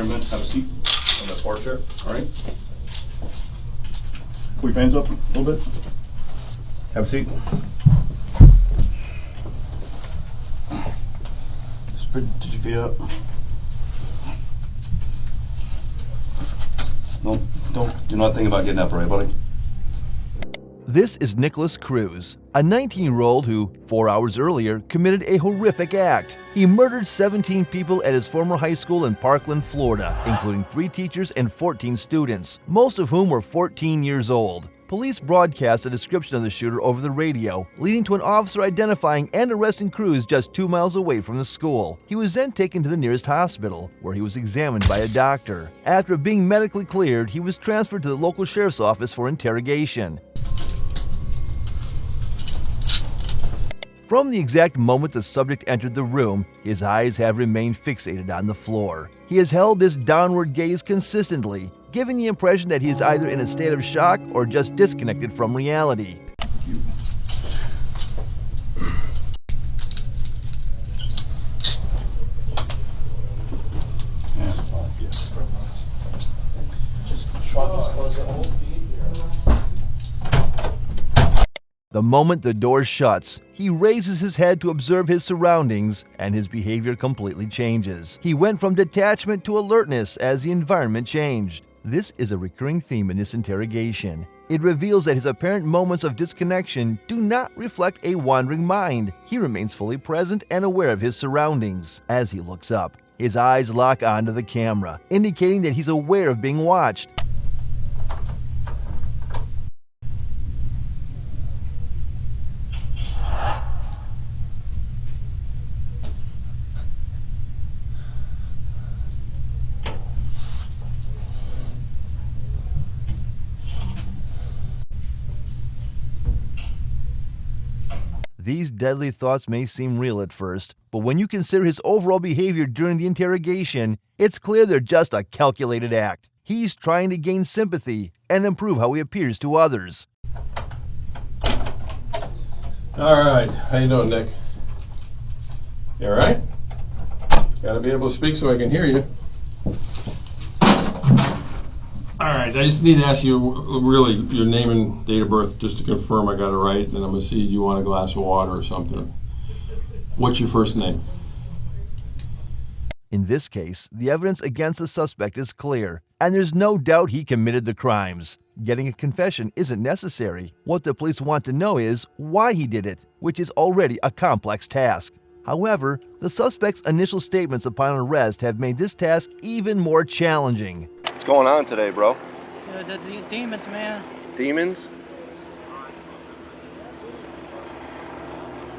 there a minute. Have a seat on the porch chair. All right. Put your hands up a little bit. Have a seat. Spread your feet up. No, do not think about getting up, right, buddy? This is Nikolas Cruz, a 19-year-old who, 4 hours earlier, committed a horrific act. He murdered 17 people at his former high school in Parkland, Florida, including 3 teachers and 14 students, most of whom were 14 years old. Police broadcast a description of the shooter over the radio, leading to an officer identifying and arresting Cruz just 2 miles away from the school. He was then taken to the nearest hospital, where he was examined by a doctor. After being medically cleared, he was transferred to the local sheriff's office for interrogation. From the exact moment the subject entered the room, his eyes have remained fixated on the floor. He has held this downward gaze consistently, giving the impression that he is either in a state of shock or just disconnected from reality. The moment the door shuts, he raises his head to observe his surroundings, and his behavior completely changes. He went from detachment to alertness as the environment changed. This is a recurring theme in this interrogation. It reveals that his apparent moments of disconnection do not reflect a wandering mind. He remains fully present and aware of his surroundings. As he looks up, his eyes lock onto the camera, indicating that he's aware of being watched. These deadly thoughts may seem real at first, but when you consider his overall behavior during the interrogation, it's clear they're just a calculated act. He's trying to gain sympathy and improve how he appears to others. All right, how you doing, Nick? You all right? Gotta be able to speak so I can hear you. All right, I just need to ask you really your name and date of birth just to confirm I got it right, and then I'm going to see you want a glass of water or something. What's your first name? In this case, the evidence against the suspect is clear, and there's no doubt he committed the crimes. Getting a confession isn't necessary. What the police want to know is why he did it, which is already a complex task. However, the suspect's initial statements upon arrest have made this task even more challenging. What's going on today, bro? The demons, man. Demons?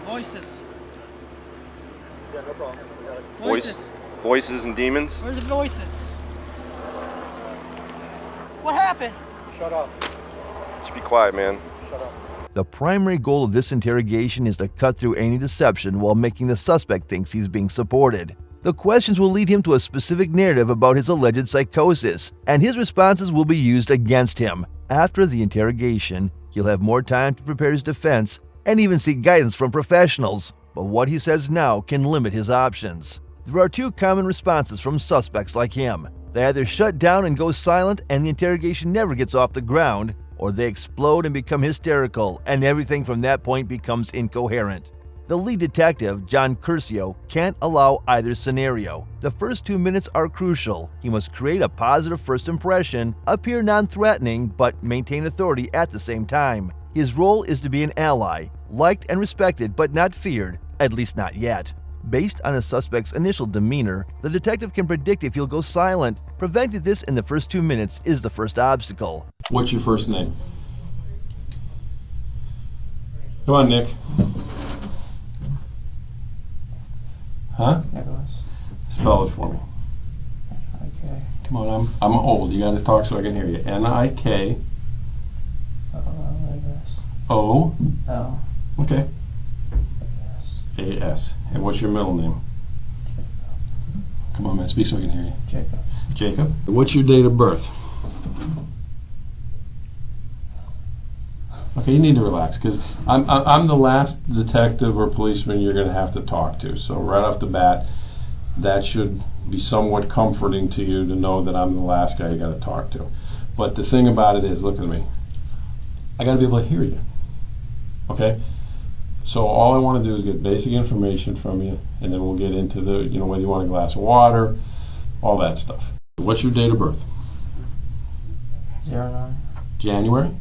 Voices. Yeah, no problem. Voices. Voices and demons? Where's the voices? What happened? Shut up. Just be quiet, man. Shut up. The primary goal of this interrogation is to cut through any deception while making the suspect think he's being supported. The questions will lead him to a specific narrative about his alleged psychosis, and his responses will be used against him. After the interrogation, he'll have more time to prepare his defense and even seek guidance from professionals, but what he says now can limit his options. There are 2 common responses from suspects like him. They either shut down and go silent and the interrogation never gets off the ground, or they explode and become hysterical and everything from that point becomes incoherent. The lead detective, John Curcio, can't allow either scenario. The first 2 minutes are crucial. He must create a positive first impression, appear non-threatening, but maintain authority at the same time. His role is to be an ally, liked and respected but not feared, at least not yet. Based on a suspect's initial demeanor, the detective can predict if he'll go silent. Preventing this in the first 2 minutes is the first obstacle. What's your first name? Come on, Nick. Huh? Nikolas. Spell it for me. Okay. Come on, I'm old. You gotta talk so I can hear you. N-I-K. O. L. Okay. A-S. And what's your middle name? Come on, man. Speak so I can hear you. Jacob. Jacob. What's your date of birth? Okay, you need to relax because I'm the last detective or policeman you're going to have to talk to. So right off the bat, that should be somewhat comforting to you to know that I'm the last guy you got to talk to. But the thing about it is, look at me, I got to be able to hear you, okay? So all I want to do is get basic information from you, and then we'll get into the, whether you want a glass of water, all that stuff. What's your date of birth? 09. January?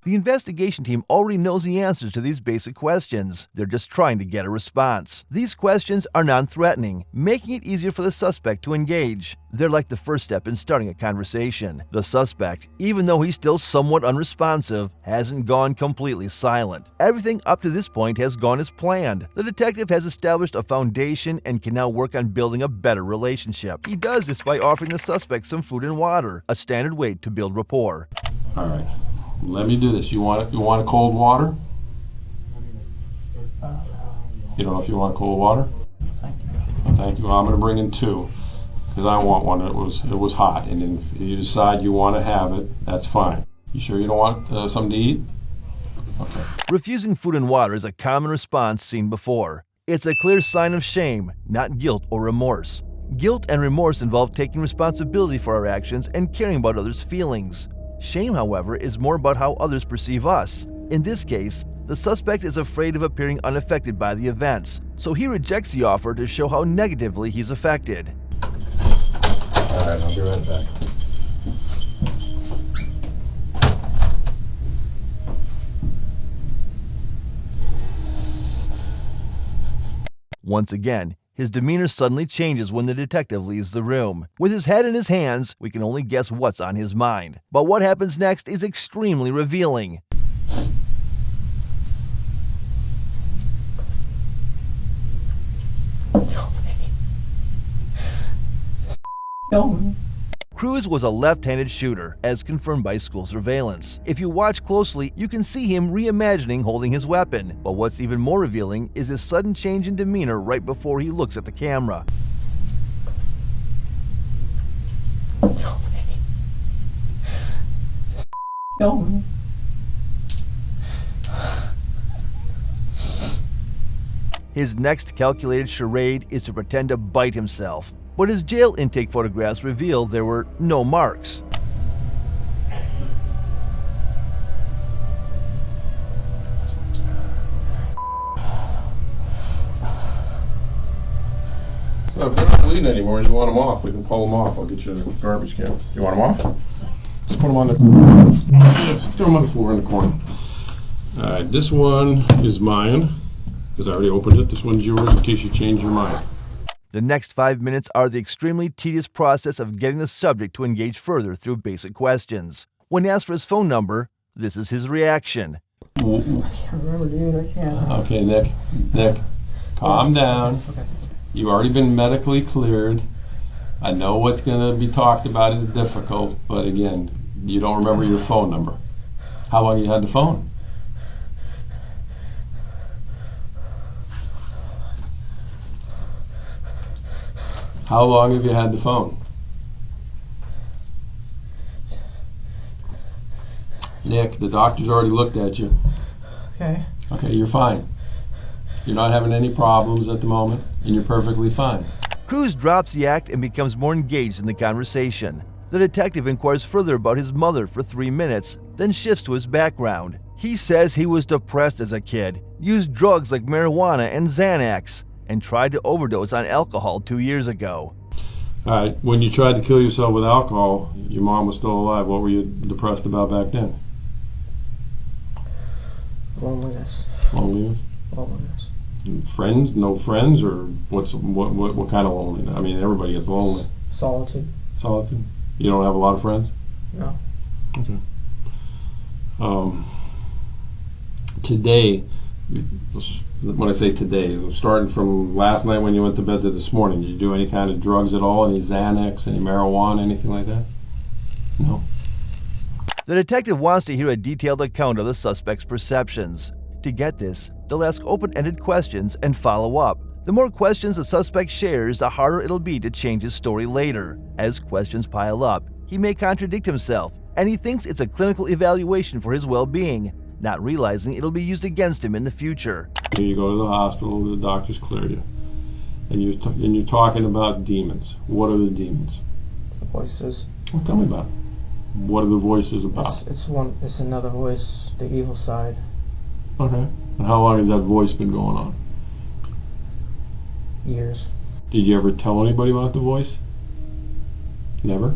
The investigation team already knows the answers to these basic questions. They're just trying to get a response. These questions are non-threatening, making it easier for the suspect to engage. They're like the first step in starting a conversation. The suspect, even though he's still somewhat unresponsive, hasn't gone completely silent. Everything up to this point has gone as planned. The detective has established a foundation and can now work on building a better relationship. He does this by offering the suspect some food and water, a standard way to build rapport. All right. Let me do this. You want a cold water? You don't know if you want cold water? Thank you. Thank you. Well, I'm going to bring in 2 because I want one. It was hot, and if you decide you want to have it, that's fine. You sure you don't want something to eat? Okay. Refusing food and water is a common response seen before. It's a clear sign of shame, not guilt or remorse. Guilt and remorse involve taking responsibility for our actions and caring about others' feelings. Shame, however, is more about how others perceive us. In this case, the suspect is afraid of appearing unaffected by the events, so he rejects the offer to show how negatively he's affected. All right, I'll be right back. Once again, his demeanor suddenly changes when the detective leaves the room. With his head in his hands, we can only guess what's on his mind. But what happens next is extremely revealing. Cruz was a left-handed shooter, as confirmed by school surveillance. If you watch closely, you can see him reimagining holding his weapon. But what's even more revealing is his sudden change in demeanor right before he looks at the camera. His next calculated charade is to pretend to bite himself. But his jail intake photographs reveal there were no marks. So if they're not bleeding anymore and you want them off, we can pull them off. I'll get you a garbage can. You want them off? Just put them on the throw them on the floor in the corner. Alright, this one is mine, because I already opened it. This one's yours in case you change your mind. The next 5 minutes are the extremely tedious process of getting the subject to engage further through basic questions. When asked for his phone number, this is his reaction. I can't remember, dude. I can't. Okay, Nick, calm down. Okay. You've already been medically cleared. I know what's going to be talked about is difficult, but again, you don't remember your phone number. How long you had the phone? How long have you had the phone? Nick, the doctor's already looked at you. Okay. Okay, you're fine. You're not having any problems at the moment, and you're perfectly fine. Cruz drops the act and becomes more engaged in the conversation. The detective inquires further about his mother for 3 minutes, then shifts to his background. He says he was depressed as a kid, used drugs like marijuana and Xanax, and tried to overdose on alcohol 2 years ago. Alright, when you tried to kill yourself with alcohol, your mom was still alive. What were you depressed about back then? Loneliness. Loneliness? Loneliness. Friends? No friends? Or what kind of loneliness? I mean, everybody gets lonely. Solitude. Solitude? You don't have a lot of friends? No. Okay. Today, when I say today, starting from last night when you went to bed to this morning, did you do any kind of drugs at all? Any Xanax, any marijuana, anything like that? No? The detective wants to hear a detailed account of the suspect's perceptions. To get this, they'll ask open-ended questions and follow up. The more questions the suspect shares, the harder it'll be to change his story later. As questions pile up, he may contradict himself, and he thinks it's a clinical evaluation for his well-being, not realizing it'll be used against him in the future. You go to the hospital, the doctors cleared you. And you're talking about demons. What are the demons? The voices. Well, tell me about it. What are the voices about? It's another voice, the evil side. Okay. And how long has that voice been going on? Years. Did you ever tell anybody about the voice? Never?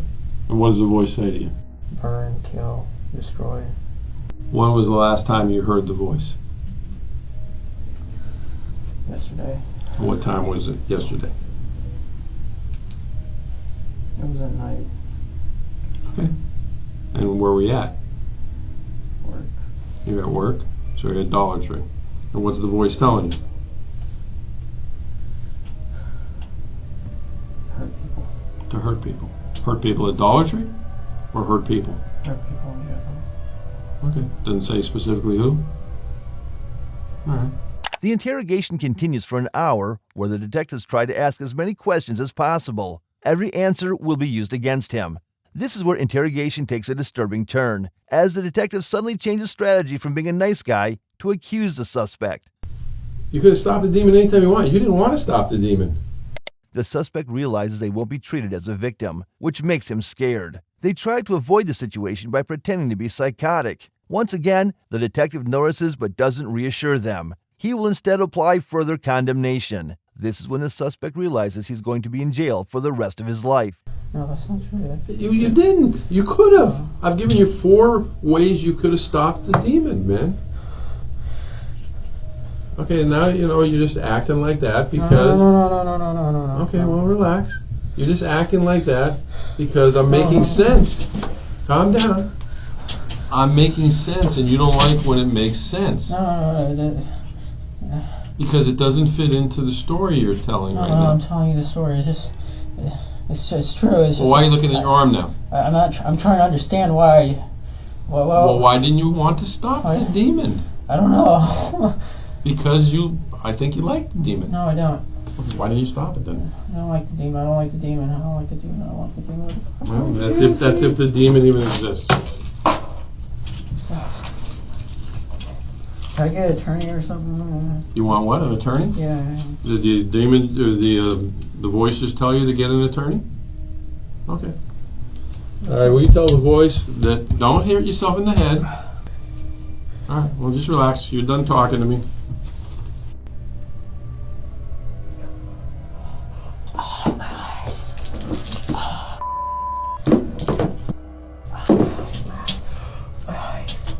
And what does the voice say to you? Burn, kill, destroy. When was the last time you heard the voice? Yesterday. And what time was it yesterday? It was at night. Okay. And where were you at? Work. You're at work? So you're at Dollar Tree. And what's the voice telling you? Hurt people. To hurt people. Hurt people at Dollar Tree? Or hurt people? Hurt people in general. Okay. Doesn't say specifically who? Alright. The interrogation continues for an hour, where the detectives try to ask as many questions as possible. Every answer will be used against him. This is where interrogation takes a disturbing turn, as the detective suddenly changes strategy from being a nice guy to accuse the suspect. You could have stopped the demon anytime you want. You didn't want to stop the demon. The suspect realizes they won't be treated as a victim, which makes him scared. They try to avoid the situation by pretending to be psychotic. Once again, the detective notices but doesn't reassure them. He will instead apply further condemnation. This is when the suspect realizes he's going to be in jail for the rest of his life. No, that's not true. You didn't. You could have. I've given you 4 ways you could have stopped the demon, man. Okay, now you're just acting like that because... No. Okay, well, relax. You're just acting like that because I'm making sense. Calm down. I'm making sense, and you don't like when it makes sense. No. Because it doesn't fit into the story you're telling right now. I'm telling you the story. It's true. It's just, Well, why are you looking at your arm now? I'm trying to understand why. Well, why didn't you want to stop the demon? I don't know. Because I think you like the demon. No, I don't. Why didn't you stop it then? I don't like the demon. I don't like the demon. I don't like the demon. I don't like the demon. Well, that's if the demon even exists. Can I get an attorney or something? You want what? An attorney? Yeah. Did the demon or the voice just tell you to get an attorney? Okay. All right. Will you tell the voice that don't hit yourself in the head? All right. Well, just relax. You're done talking to me. Oh, my eyes. My eyes.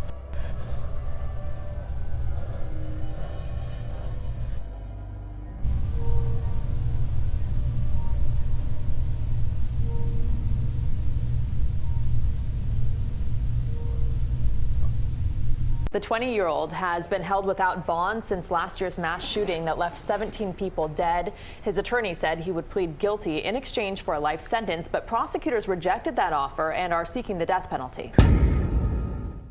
The 20-year-old has been held without bond since last year's mass shooting that left 17 people dead. His attorney said he would plead guilty in exchange for a life sentence, but prosecutors rejected that offer and are seeking the death penalty.